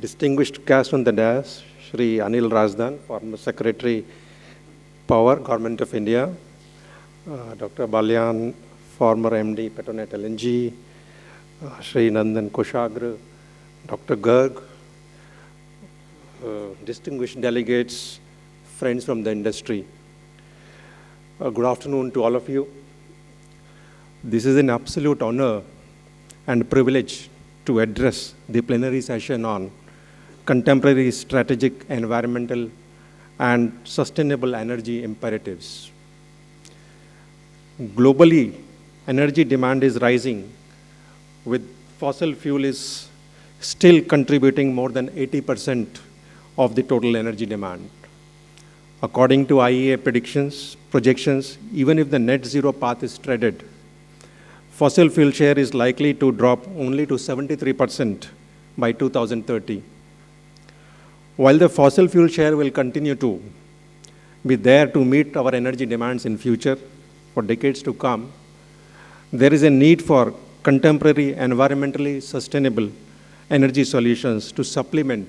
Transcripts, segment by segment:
Distinguished guest on the dais, Shri Anil Rajdan, former Secretary, Power, Government of India, Dr. Balyan, former MD, Petronet LNG, Shri Nandan Kushagra, Dr. Garg, distinguished delegates, friends from the industry. Good afternoon to all of you. This is an absolute honor and privilege to address the plenary session on contemporary strategic, environmental, and sustainable energy imperatives. Globally, energy demand is rising, with fossil fuel is still contributing more than 80% of the total energy demand. According to IEA projections, even if the net zero path is treaded, fossil fuel share is likely to drop only to 73% by 2030. While the fossil fuel share will continue to be there to meet our energy demands in future for decades to come, there is a need for contemporary environmentally sustainable energy solutions to supplement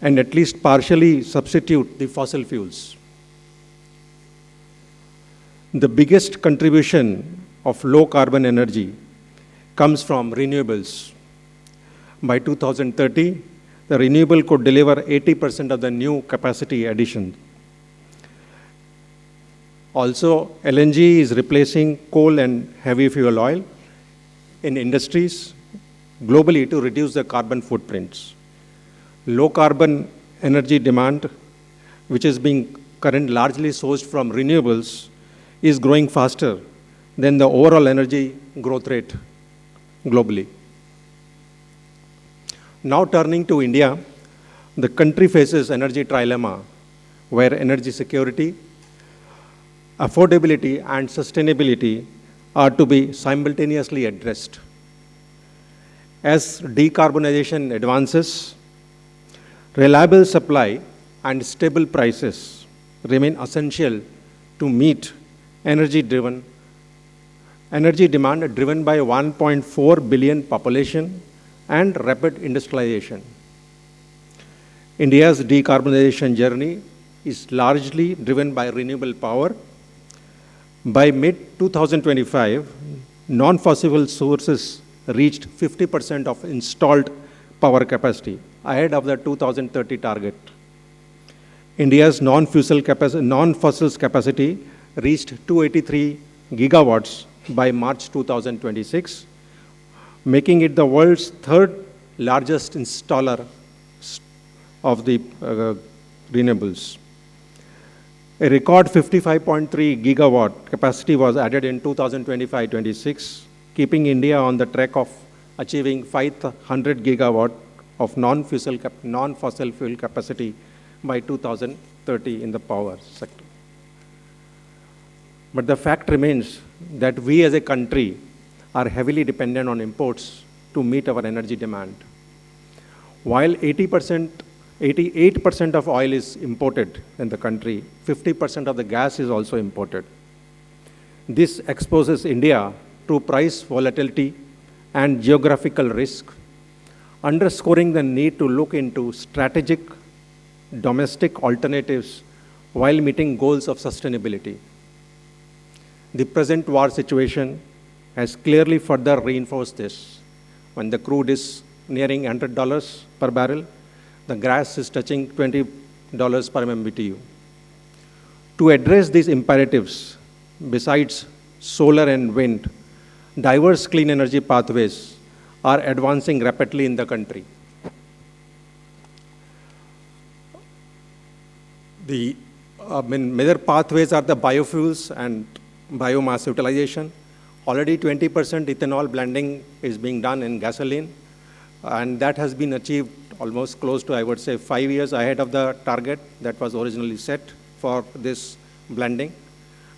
and at least partially substitute the fossil fuels. The biggest contribution of low carbon energy comes from renewables. By 2030, the renewable could deliver 80% of the new capacity addition. Also, LNG is replacing coal and heavy fuel oil in industries globally to reduce the carbon footprints. Low carbon energy demand, which is being currently largely sourced from renewables, is growing faster than the overall energy growth rate globally. Now turning to India, the country faces energy trilemma, where energy security, affordability, and sustainability are to be simultaneously addressed. As decarbonization advances, reliable supply and stable prices remain essential to meet energy demand driven by 1.4 billion population and rapid industrialization. India's decarbonization journey is largely driven by renewable power. By mid-2025, non-fossil sources reached 50% of installed power capacity, ahead of the 2030 target. India's non-fossils capacity reached 283 gigawatts by March 2026, making it the world's third largest installer of the renewables. A record 55.3 gigawatt capacity was added in 2025-26, keeping India on the track of achieving 500 gigawatt of non-fossil fuel capacity by 2030 in the power sector. But the fact remains that we as a country are heavily dependent on imports to meet our energy demand. While 88% of oil is imported in the country, 50% of the gas is also imported. This exposes India to price volatility and geographical risk, underscoring the need to look into strategic domestic alternatives while meeting goals of sustainability. The present war situation has clearly further reinforced this. When the crude is nearing $100 per barrel, the gas is touching $20 per MMBTU. To address these imperatives, besides solar and wind, diverse clean energy pathways are advancing rapidly in the country. The major pathways are the biofuels and biomass utilization. Already 20% ethanol blending is being done in gasoline, and that has been achieved almost close to, I would say, 5 years ahead of the target that was originally set for this blending.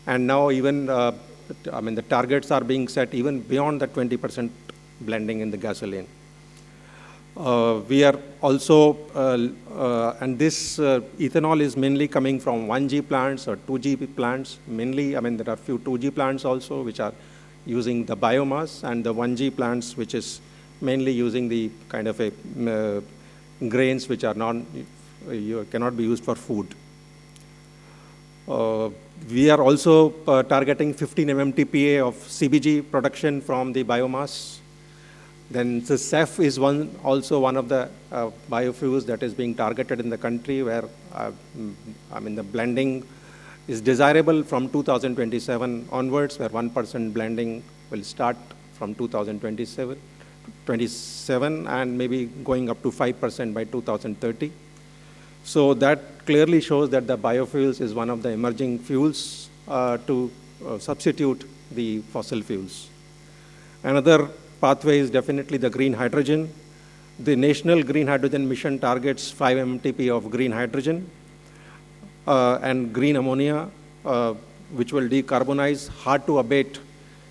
And now even, the targets are being set even beyond the 20% blending in the gasoline. We are also, and this ethanol is mainly coming from 1G plants or 2G plants. Mainly, there are a few 2G plants also which are using the biomass, and the 1G plants which is mainly using the kind of grains which are cannot be used for food. We are also targeting 15 MMTPA of CBG production from the biomass. Then the SAF is also one of the biofuels that is being targeted in the country, where the blending is desirable from 2027 onwards, where 1% blending will start from 2027 and maybe going up to 5% by 2030. So that clearly shows that the biofuels is one of the emerging fuels to substitute the fossil fuels. Another pathway is definitely the green hydrogen. The National Green Hydrogen Mission targets 5 MMTP of green hydrogen and green ammonia, which will decarbonize hard-to-abate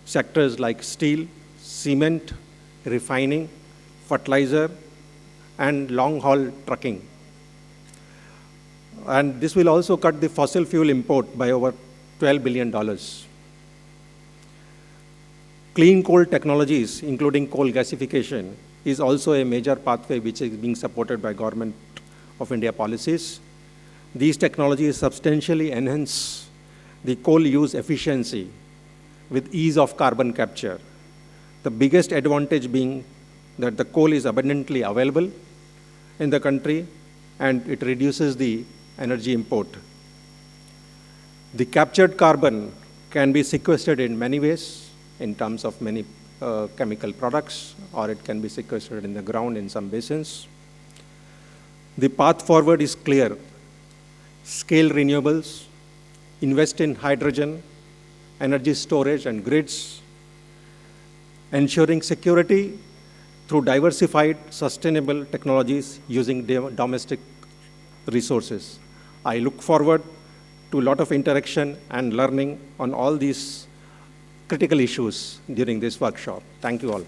sectors like steel, cement, refining, fertilizer, and long-haul trucking. And this will also cut the fossil fuel import by over $12 billion. Clean coal technologies, including coal gasification, is also a major pathway which is being supported by Government of India policies. These technologies substantially enhance the coal use efficiency with ease of carbon capture. The biggest advantage being that the coal is abundantly available in the country and it reduces the energy import. The captured carbon can be sequestered in many ways in terms of many chemical products, or it can be sequestered in the ground in some basins. The path forward is clear. Scale renewables, invest in hydrogen, energy storage and grids, ensuring security through diversified, sustainable technologies using domestic resources. I look forward to a lot of interaction and learning on all these critical issues during this workshop. Thank you all.